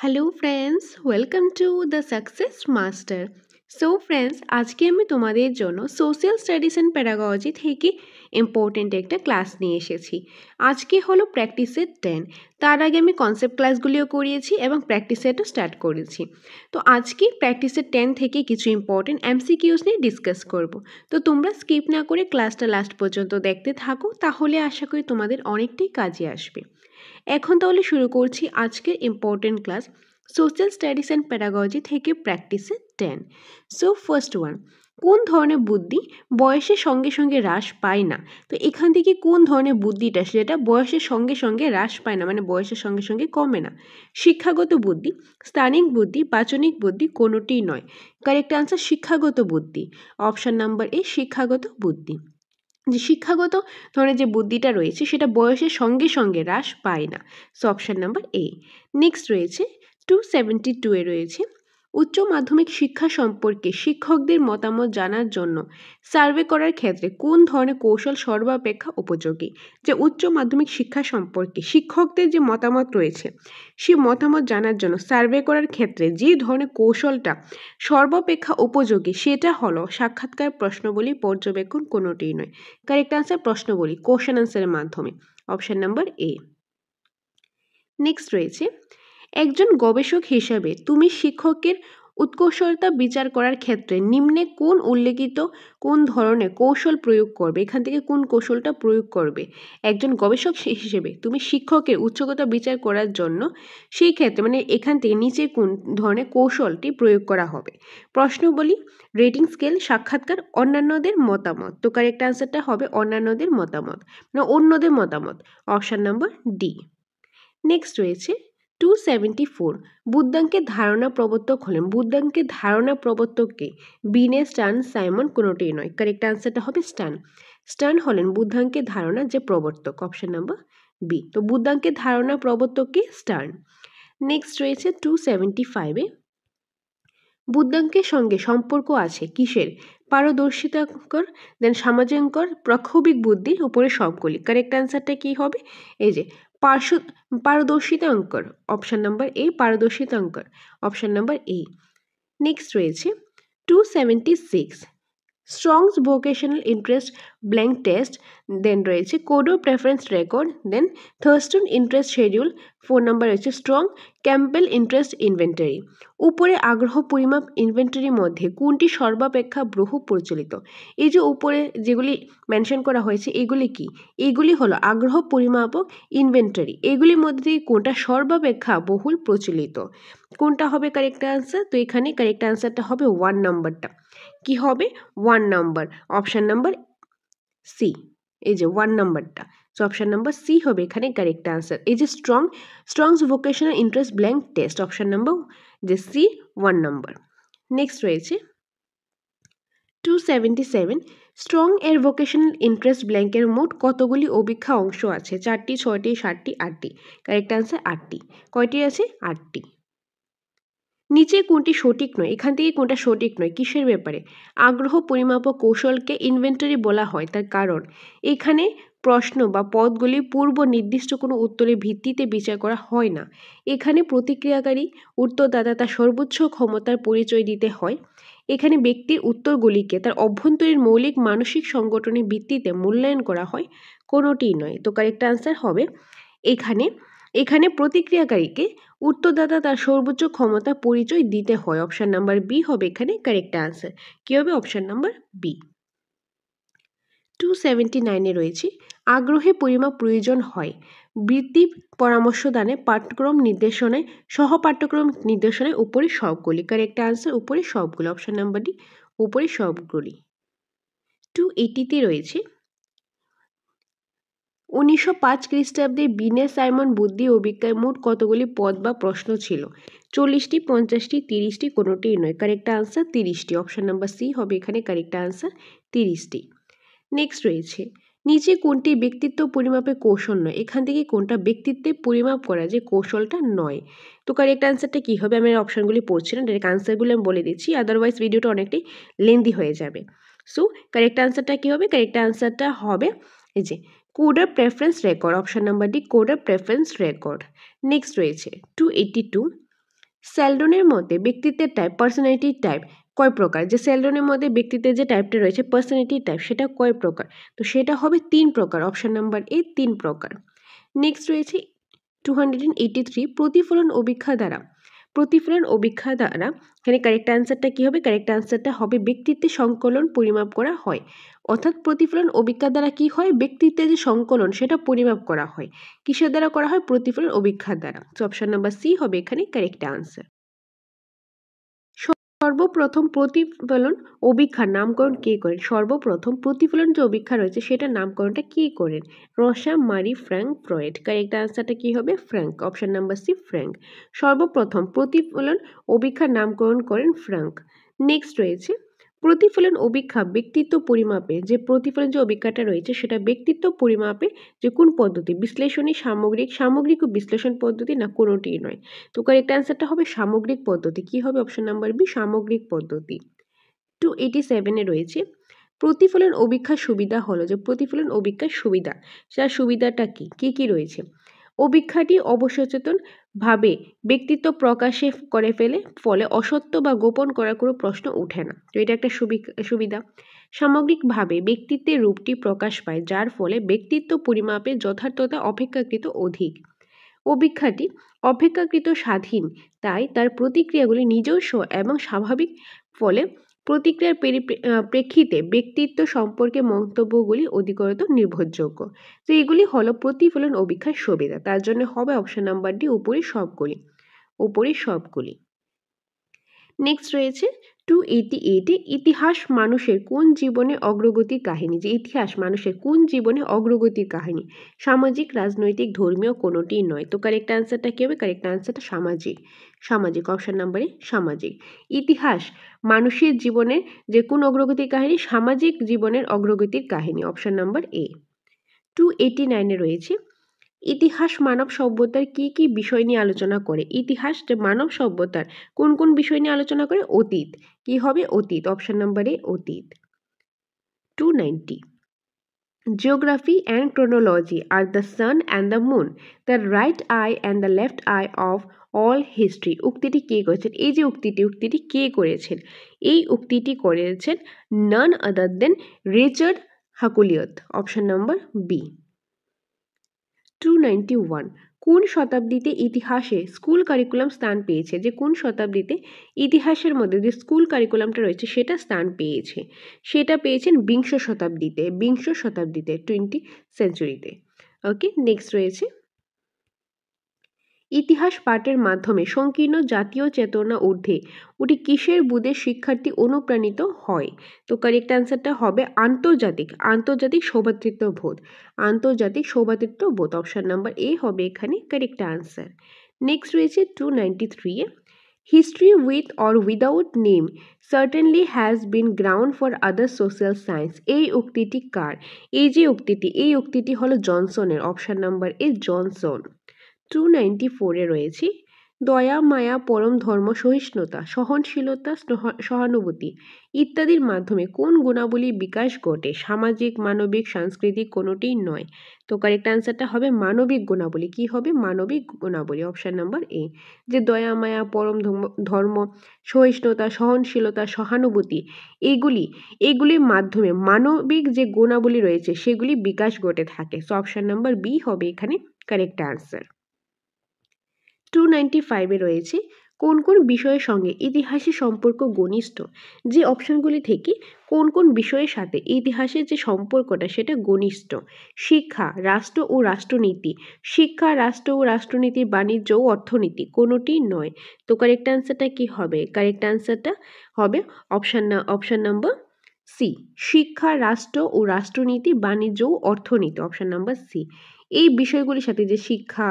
Hello friends, welcome to the success master. So friends, আজকে আমি তোমাদের জন্য সোশ্যাল স্টাডিজ অ্যান্ড প্যাডাগজি থেকে ইম্পর্টেন্ট একটা ক্লাস নিয়ে এসেছি। আজকে হলো প্র্যাকটিস সেট 10। তার আগে আমি কনসেপ্ট ক্লাসগুলিও করিয়েছি এবং প্র্যাকটিস সেটও স্টার্ট করেছি। তো আজকে প্র্যাকটিস সেট 10 থেকে কিছু ইম্পর্টেন্ট এমসিকিউস নিয়ে ডিসকাস করব। তো তোমরা স্কিপ না করে ক্লাসটা লাস্ট পর্যন্ত দেখতে থাকো, তাহলে আশা করি তোমাদের অনেকটাই কাজে আসবে। এখন তাহলে শুরু করছি আজকের important class social studies and pedagogy থেকে প্র্যাকটিসে 10। সো ফার্স্ট ওয়ান, কোন ধরনের বুদ্ধি বয়সের সঙ্গে সঙ্গে হ্রাস পায় না? তো এখান থেকে কোন ধরনের বুদ্ধিটা সেটা বয়সের সঙ্গে সঙ্গে হ্রাস পায় না, মানে বয়সের সঙ্গে সঙ্গে কমে না? শিক্ষাগত বুদ্ধি, স্থানিক বুদ্ধি, বাচনিক বুদ্ধি, কোনোটিই নয়। কারেক্ট আনসার শিক্ষাগত বুদ্ধি। অপশান নাম্বার এ শিক্ষাগত বুদ্ধি। যে শিক্ষাগত ধরনের যে বুদ্ধিটা রয়েছে সেটা বয়সের সঙ্গে সঙ্গে হ্রাস পায় না। So option number A. Next রয়েছে 272 রয়েছে উচ্চ মাধ্যমিক শিক্ষা সম্পর্কে শিক্ষকদের মতামত জানার জন্য সার্ভে করার ক্ষেত্রে কোন ধরনের কৌশল সর্বাপেক্ষা উপযোগী? যে উচ্চ মাধ্যমিক শিক্ষা সম্পর্কে শিক্ষকদের যে মতামত রয়েছে সেই মতামত জানার জন্য সার্ভে করার ক্ষেত্রে যে ধরনের কৌশলটা সর্বাপেক্ষা উপযোগী সেটা হলো সাক্ষাৎকার, প্রশ্নবলী, পর্যবেক্ষণ, কোনোটিই নয়। কারেক্ট আনসার প্রশ্নবলী, কোশ্চেন আনসারের মাধ্যমে। Option number A. নেক্সট রয়েছে একজন গবেষক হিসাবে তুমি শিক্ষকের উৎকর্ষতা বিচার করার ক্ষেত্রে নিম্নে কোন উল্লেখিত কোন ধরনের কৌশল প্রয়োগ করবে? এখান থেকে কোন কৌশলটা প্রয়োগ করবে? একজন গবেষক হিসেবে তুমি শিক্ষকের উচ্চতা বিচার করার জন্য সেই ক্ষেত্রে মানে এখান থেকে নিচে কোন ধরনের কৌশলটি প্রয়োগ করা হবে? প্রশ্নবলী, রেটিং স্কেল, সাক্ষাৎকার, অন্যান্যদের মতামত। তো কারেক্ট আনসারটা হবে অন্যান্যদের মতামত, মানে অন্যদের মতামত। Option number D. নেক্সট রয়েছে 274, বুদ্ধাঙ্কের ধারণা প্রবর্তক হলেন। বুদ্ধাঙ্কের ধারণা প্রবর্তককে? বিনে, স্টার্ন, সাইমন, কোনোটিই নয়। কারেক্ট আনসারটা হবে স্টার্ন। স্টার্ন হলেন বুদ্ধাঙ্কের ধারণা যে প্রবর্তক। Option number B. তো বুদ্ধাঙ্কের ধারণা প্রবর্তককে স্টার্ন। নেক্সট রয়েছে 275-এ বুদ্ধাঙ্কের সঙ্গে সম্পর্ক আছে কিসের? পারদর্শিতাঙ্কর, দেন সামাজিকঙ্কর, প্রাক্ষোভিক বুদ্ধির উপরে সবগুলি। কারেক্ট অ্যান্সারটা কি হবে? এই যে পারদর্শিতাঙ্কর। অপশান নাম্বার এ পারদর্শিতাঙ্কর। Option number A. নেক্সট রয়েছে 276, Strong's vocational interest blank test, then রয়েছে Kuder preference record, then Thurstone interest schedule, 4 number রয়েছে স্ট্রং ক্যাম্পবেল ইন্টারেস্ট ইনভেন্টারি। উপরে আগ্রহ পরিমাপ ইনভেন্টারির মধ্যে কোনটি সর্বাপেক্ষা বহু প্রচলিত? এই যে উপরে যেগুলি মেনশন করা হয়েছে এগুলি কি? এগুলি হলো আগ্রহ পরিমাপক, ইনভেন্টারি। এগুলির মধ্যে থেকে কোনটা সর্বাপেক্ষা বহুল প্রচলিত? কোনটা হবে কারেক্ট আনসার? তো এখানে কারেক্ট আনসারটা হবে 1 নাম্বারটা। কি হবে? 1 নাম্বার। Option number C. এই যে 1 নাম্বারটা। সো অপশান নাম্বার সি হবে এখানে কারেক্ট আনসার। এই যে Strong's vocational interest blank test, option number যে সি, 1 নাম্বার। নেক্সট রয়েছে 277, স্ট্রং এর ভোকেশনাল ইন্টারেস্ট ব্ল্যাঙ্কের মোট কতগুলি অভিক্ষা অংশ আছে? 4টি, 6টি, 7টি, 8টি। কারেক্ট আনসার 8টি। কয়টি আছে? 8টি। নিচে কোনটি সঠিক নয়? এখান থেকে কোনটা সঠিক নয় কিসের ব্যাপারে? আগ্রহ পরিমাপক কৌশলকে ইনভেন্টরি বলা হয় তার কারণ এখানে প্রশ্ন বা পদগুলি পূর্ব নির্দিষ্ট কোনো উত্তরের ভিত্তিতে বিচার করা হয় না। এখানে প্রতিক্রিয়াকারী উত্তরদাতা তার সর্বোচ্চ ক্ষমতার পরিচয় দিতে হয়। এখানে ব্যক্তির উত্তরগুলিকে তার অভ্যন্তরীণ মৌলিক মানসিক সংগঠনের ভিত্তিতে মূল্যায়ন করা হয়, কোনোটিই নয়। তো কারেক্ট আনসার হবে এখানে প্রতিক্রিয়াকারীকে উত্তরদাতা তার সর্বোচ্চ ক্ষমতা পরিচয় দিতে হয়। অপশান নাম্বার বি হবে এখানে কারেক্ট আনসার। কি হবে? Option number B. 279-এ রয়েছে আগ্রহে পরিমাপ প্রয়োজন হয় বৃত্তি পরামর্শদানে পাঠ্যক্রম নির্দেশনায় সহপাঠ্যক্রম নির্দেশনায় উপরে সবগুলি। কারেক্ট আনসার উপরে সবগুলি। অপশান নাম্বার ডি উপরে সবগুলি। 280-তে রয়েছে 1905 খ্রিস্টাব্দে বিনে সাইমন বুদ্ধি অভিজ্ঞায় মোট কতগুলি পদ বা প্রশ্ন ছিল? 40টি, 50টি, 30টি, কোনোটিই নয়। কারেক্ট আনসার 30টি। অপশান নাম্বার সি হবে এখানে কারেক্ট আনসার 30টি। নেক্সট রয়েছে নিচে কোনটি ব্যক্তিত্ব পরিমাপের কৌশল নয়? এখান থেকে কোনটা ব্যক্তিত্বে পরিমাপ করা যে কৌশলটা নয়? তো কারেক্ট আনসারটা কী হবে? আমি অপশানগুলি পড়ছি না, ডাইরেক্ট আনসারগুলো আমি বলে দিচ্ছি, আদারওয়াইজ ভিডিওটা অনেকটাই লেন্দি হয়ে যাবে। সো কারেক্ট আনসারটা কী হবে? কারেক্ট আনসারটা হবে এই যে coder preference record. Option number D coder preference record. Next রয়েছে 282, সেলডনের মধ্যে ব্যক্তিত্বের টাইপ পার্সোনালিটির টাইপ কয় প্রকার? যে সেলডনের মধ্যে ব্যক্তিত্বের যে টাইপটা রয়েছে পার্সোনালিটির টাইপ সেটা কয় প্রকার? তো সেটা হবে 3 প্রকার। অপশন নাম্বার এ 3 প্রকার। নেক্সট রয়েছে 283 প্রতিফলন অভিক্ষা দ্বারা। প্রতিফলন অভিক্ষা দ্বারা এখানে কারেক্ট অ্যান্সারটা কী হবে? কারেক্ট অ্যান্সারটা হবে ব্যক্তিত্বের সংকলন পরিমাপ করা হয়। অর্থাৎ প্রতিফলন অভিক্ষা দ্বারা কি হয়? ব্যক্তিত্বের যে সংকলন সেটা পরিমাপ করা হয়। কিসের দ্বারা করা হয়? প্রতিফলন অভিক্ষা দ্বারা। তো অপশন নাম্বার সি হবে এখানে কারেক্ট অ্যান্সার। সর্বপ্রথম প্রতিফলন অভিক্ষার নামকরণ কে করেন? সর্বপ্রথম প্রতিফলন যে অভিক্ষা রয়েছে সেটার নামকরণটা কে করেন? রসা মারি ফ্র্যাঙ্ক ফ্রয়েড। কারেক্ট আনসারটা কি হবে? Frank. Option number C Frank. সর্বপ্রথম প্রতিফলন অভিক্ষার নামকরণ করেন ফ্র্যাঙ্ক। নেক্সট রয়েছে প্রতিফলন অভিক্ষা ব্যক্তিত্ব পরিমাপে। যে প্রতিফলন যে অভিক্ষাটা রয়েছে সেটা ব্যক্তিত্ব পরিমাপে যে কোন পদ্ধতি? বিশ্লেষণী, সামগ্রিক ও বিশ্লেষণ পদ্ধতি, না কোনোটিই নয়। তো কারেক্ট অ্যান্সারটা হবে সামগ্রিক পদ্ধতি। কি হবে? অপশন নাম্বার বি সামগ্রিক পদ্ধতি। 287 রয়েছে প্রতিফলন অভিক্ষার সুবিধা হলো, যে প্রতিফলন অভিক্ষার সুবিধা, যার সুবিধাটা কি কি কি রয়েছে? অভিক্ষাটি অবসচেতন ভাবে ব্যক্তিত্ব প্রকাশে করে ফেলে, ফলে অসত্য বা গোপন করার কোনো প্রশ্ন ওঠে না। তো এটা একটা সুবিধা। সামগ্রিকভাবে ব্যক্তিত্বের রূপটি প্রকাশ পায়, যার ফলে ব্যক্তিত্ব পরিমাপের যথার্থতা অপেক্ষাকৃত অধিক। অভিক্ষাটি অপেক্ষাকৃত স্বাধীন, তাই তার প্রতিক্রিয়াগুলি নিজস্ব এবং স্বাভাবিক, ফলে প্রতিক্রিয়ার প্রেক্ষিতে ব্যক্তিত্ব সম্পর্কে মন্তব্যগুলি অধিকতর নির্ভরযোগ্য। তো এগুলি হলো প্রতিফলন অভিক্ষার সুবিধা। তার জন্য হবে অপশন নাম্বার ডি উপরের সবগুলি। নেক্সট রয়েছে 288 ইতিহাস মানুষের কোন জীবনে অগ্রগতির কাহিনী? যে ইতিহাস মানুষের কোন জীবনে অগ্রগতির কাহিনী? সামাজিক, রাজনৈতিক, ধর্মীয়, কোনোটিই নয়। তো কারেক্ট অ্যান্সারটা কী হবে? কারেক্ট অ্যান্সারটা সামাজিক। অপশন নাম্বারে সামাজিক। ইতিহাস মানুষের জীবনের যে কোন অগ্রগতির কাহিনী? সামাজিক জীবনের অগ্রগতির কাহিনী। অপশন নাম্বার এ। 289 রয়েছে ইতিহাস মানব সভ্যতার কি কি বিষয় নিয়ে আলোচনা করে? ইতিহাস যে মানব সভ্যতার কোন কোন বিষয় নিয়ে আলোচনা করে? অতীত। কি হবে? অতীত। অপশন নাম্বার এ অতীত। 290 Geography and chronology are the sun and the moon, the right eye and the left eye of all history. উক্তিটি কে করেছেন? এই যে উক্তিটি কে করেছেন? এই উক্তিটি করেছেন none other than Richard Hakluyt. Option number B. 291 কোন শতাব্দীতে ইতিহাসে স্কুল কারিকুলাম স্থান পেয়েছে? যে কোন শতাব্দীতে ইতিহাসের মধ্যে যে স্কুল কারিকুলামটা রয়েছে সেটা স্থান পেয়েছে? সেটা পেয়েছেন বিংশ শতাব্দীতে 20th সেঞ্চুরিতে। ওকে, নেক্সট রয়েছে ইতিহাস পাঠের মাধ্যমে সংকীর্ণ জাতীয় চেতনা ঊর্ধ্বে ওটি কিসের বুধে শিক্ষার্থী অনুপ্রাণিত হয়? তো কারেক্ট অ্যান্সারটা হবে আন্তর্জাতিক সৌভাতৃত্ববোধ। অপশন নাম্বার এ হবে এখানে কারেক্ট অ্যান্সার। নেক্সট রয়েছে 293 history with or without name certainly has been ground for other social science. এই উক্তিটি কার? এই উক্তিটি হলো জনসনের। Option number A Johnson. 294 রয়েছে দয়া, মায়া, পরম ধর্ম, সহিষ্ণুতা, সহনশীলতা, সহানুভূতি ইত্যাদির মাধ্যমে কোন গুণাবলীর বিকাশ ঘটে? সামাজিক, মানবিক, সাংস্কৃতিক, কোনোটিই নয়। তো কারেক্ট অ্যান্সারটা হবে মানবিক গুণাবলী। কি হবে? মানবিক গুণাবলী। অপশন নাম্বার এ। যে দয়া, মায়া, পরম ধর্ম, সহিষ্ণুতা, সহনশীলতা, সহানুভূতি এগুলির মাধ্যমে মানবিক যে গুণাবলী রয়েছে সেগুলি বিকাশ ঘটে থাকে। সো অপশন নাম্বার বি হবে এখানে কারেক্ট অ্যান্সার। 295 রয়েছে কোন কোন বিষয়ের সঙ্গে ইতিহাসের সম্পর্ক ঘনিষ্ঠ? যে অপশনগুলি থেকে কোন কোন বিষয়ের সাথে ইতিহাসের যে সম্পর্কটা সেটা ঘনিষ্ঠ? শিক্ষা, রাষ্ট্র ও রাষ্ট্রনীতি, বাণিজ্য ও অর্থনীতি, কোনোটি নয়। তো কারেক্ট অ্যান্সারটা কি হবে? কারেক্ট অ্যান্সারটা হবে অপশন নাম্বার সি, শিক্ষা, রাষ্ট্র ও রাষ্ট্রনীতি, বাণিজ্য ও অর্থনীতি। Option number C. এই বিষয়গুলির সাথে যে শিক্ষা,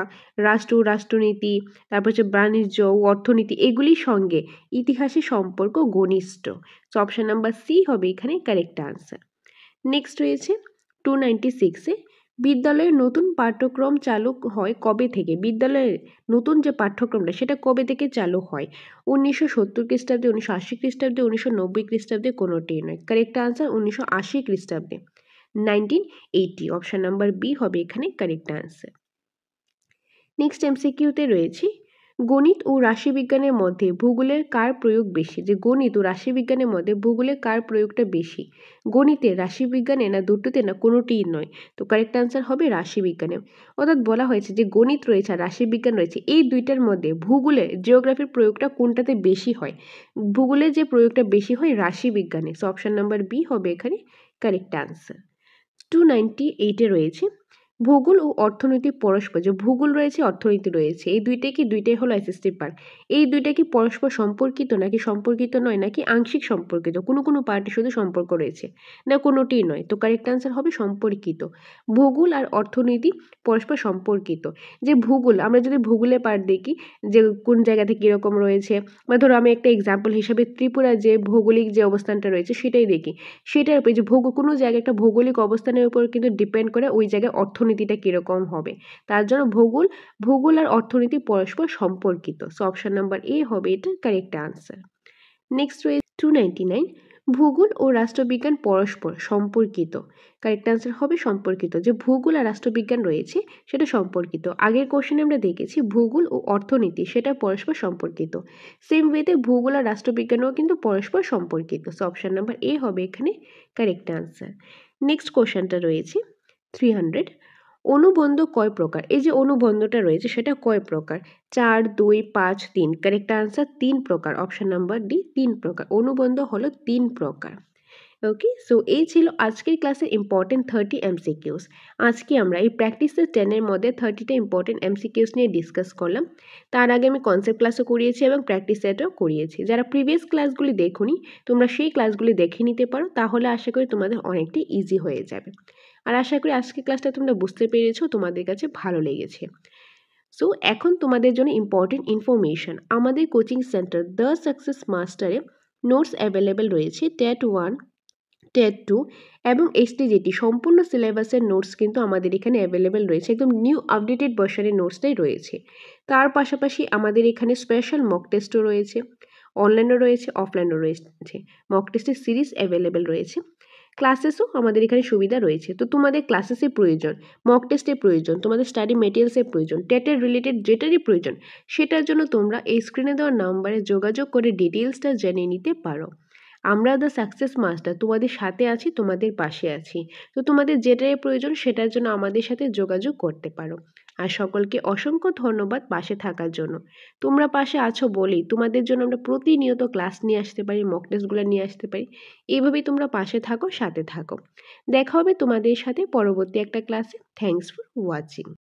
রাষ্ট্রনীতি, তারপর হচ্ছে বাণিজ্য ও অর্থনীতি এগুলির সঙ্গে ইতিহাসের সম্পর্ক ঘনিষ্ঠ। সো অপশন নাম্বার সি হবে এখানে কারেক্ট আনসার। নেক্সট রয়েছে 296 বিদ্যালয়ের নতুন পাঠ্যক্রম চালু হয় কবে থেকে? বিদ্যালয়ের নতুন যে পাঠ্যক্রমটা সেটা কবে থেকে চালু হয়? 1970 খ্রিস্টাব্দে, 1980 খ্রিস্টাব্দে, 1990 খ্রিস্টাব্দে, কোনোটি নয়। কারেক্ট আনসার 1980 খ্রিস্টাব্দে, 1980। অপশন নাম্বার বি হবে এখানে কারেক্ট আনসার। নেক্সট এমসিকিউতে রয়েছে গণিত ও রাশিবিজ্ঞানের মধ্যে ভূগোলের কার প্রয়োগ বেশি? যে গণিত ও রাশিবিজ্ঞানের মধ্যে ভূগোলের কার প্রয়োগটা বেশি? গণিতে, রাশিবিজ্ঞানে, না দুটোতে, না কোনোটিই নয়। তো কারেক্ট আনসার হবে রাশিবিজ্ঞানে। অর্থাৎ বলা হয়েছে যে গণিত রয়েছে আর রাশিবিজ্ঞান রয়েছে, এই দুইটার মধ্যে ভূগোলের জিওগ্রাফির প্রয়োগটা কোনটাতে বেশি হয়? ভূগোলের যে প্রয়োগটা বেশি হয় রাশিবিজ্ঞানে। সো অপশন নাম্বার বি হবে এখানে কারেক্ট আনসার। 298-এ রয়েছে ভূগোল ও অর্থনীতি পরস্পর, যে ভূগোল রয়েছে অর্থনীতি রয়েছে, এই দুইটাই হলো এসএসসি পার্ট। এই দুইটা কি পরস্পর সম্পর্কিত, নাকি সম্পর্কিত নয়, নাকি আংশিক সম্পর্কিত? কোনো পার্টে শুধু সম্পর্ক রয়েছে, না কোনোটিই নয়? তো কারেক্ট আনসার হবে সম্পর্কিত। ভূগোল আর অর্থনীতি পরস্পর সম্পর্কিত। যে ভূগোল, আমরা যদি ভূগোলের পার্ট দেখি যে কোন জায়গাতে কীরকম রয়েছে, বা ধরো আমি একটা এক্সাম্পল হিসাবে ত্রিপুরার যে ভৌগোলিক যে অবস্থানটা রয়েছে সেটাই দেখি, সেটার উপরে যে কোনো জায়গায় একটা ভৌগোলিক অবস্থানের উপর কিন্তু ডিপেন্ড করে ওই জায়গায় অর্থনীতিটা কীরকম হবে। তার জন্য ভূগোল আর অর্থনীতি পরস্পর সম্পর্কিত। সো অপশন নাম্বার এ হবে এটা কারেক্ট আনসার। নেক্সট রয়েছে 299, ভূগোল ও রাষ্ট্রবিজ্ঞান পরস্পর সম্পর্কিত। কারেক্ট আনসার হবে সম্পর্কিত। যে ভূগোল আর রাষ্ট্রবিজ্ঞান রয়েছে সেটা সম্পর্কিত। আগের কোশ্চেনে আমরা দেখেছি ভূগোল ও অর্থনীতি সেটা পরস্পর সম্পর্কিত। সেম ওয়েতে ভূগোল আর রাষ্ট্রবিজ্ঞানও কিন্তু পরস্পর সম্পর্কিত। সো অপশন নাম্বার এ হবে এখানে কারেক্ট আনসার। নেক্সট কোশ্চেনটা রয়েছে 300, অনুবন্ধ কয় প্রকার? এই যে অনুবন্ধটা রয়েছে সেটা কয় প্রকার? 4, 2, 5, 3। কারেক্ট আনসার 3 প্রকার। অপশন নাম্বার ডি 3 প্রকার। অনুবন্ধ হলো 3 প্রকার। ওকে, সো এই ছিল আজকের ক্লাসের ইম্পর্টেন্ট 30 এমসিকিউস। আজকে আমরা এই প্র্যাকটিসের 10-এর মধ্যে 30টা ইম্পর্টেন্ট এমসিকিউস নিয়ে ডিসকাস করলাম। তার আগে আমি কনসেপ্ট ক্লাসও করিয়েছি এবং প্র্যাকটিস সেটও করিয়েছি। যারা প্রিভিয়াস ক্লাসগুলি দেখোনি তোমরা সেই ক্লাসগুলি দেখে নিতে পারো, তাহলে আশা করি তোমাদের অনেকটাই ইজি হয়ে যাবে। আর আশা করি আজকের ক্লাসটা তোমরা বুঝতে পেরেছো, তোমাদের কাছে ভালো লেগেছে। সো এখন তোমাদের জন্য ইম্পর্টেন্ট ইনফরমেশন। আমাদের কোচিং সেন্টার দ্য সাকসেস মাস্টারে নোটস অ্যাভেলেবেল রয়েছে। টেট 1, টেট 2 এবং এসটিজিটি সম্পূর্ণ সিলেবাসের নোটস কিন্তু আমাদের এখানে অ্যাভেলেবেল রয়েছে। একদম নিউ আপডেটেড ভার্সনের নোটসটাই রয়েছে। তার পাশাপাশি আমাদের এখানে স্পেশাল মক টেস্টও রয়েছে, অনলাইনও রয়েছে, অফলাইনও রয়েছে। মক টেস্টের সিরিজ অ্যাভেলেবেল রয়েছে। ক্লাসেসও আমাদের এখানে সুবিধা রয়েছে। তো তোমাদের ক্লাসেসের প্রয়োজন, মক টেস্টের প্রয়োজন, তোমাদের স্টাডি মেটেরিয়ালসের প্রয়োজন, টেটের রিলেটেড যেটারই প্রয়োজন, সেটার জন্য তোমরা এই স্ক্রিনে দেওয়া নাম্বারে যোগাযোগ করে ডিটেলসটা জেনে নিতে পারো। আমরা দ্য সাকসেস মাস্টার তোমাদের সাথে আছি, তোমাদের পাশে আছি। তো তোমাদের যেটাই প্রয়োজন সেটার জন্য আমাদের সাথে যোগাযোগ করতে পারো। আর সকলকে অসংখ্য ধন্যবাদ পাশে থাকার জন্য। তোমরা পাশে আছো বলেই তোমাদের জন্য আমরা প্রতিনিয়ত ক্লাস নিয়ে আসতে পারি, মক টেস্টগুলো নিয়ে আসতে পারি। এইভাবেই তোমরা পাশে থাকো, সাথে থাকো। দেখা হবে তোমাদের সাথে পরবর্তী একটা ক্লাসে। Thanks for watching.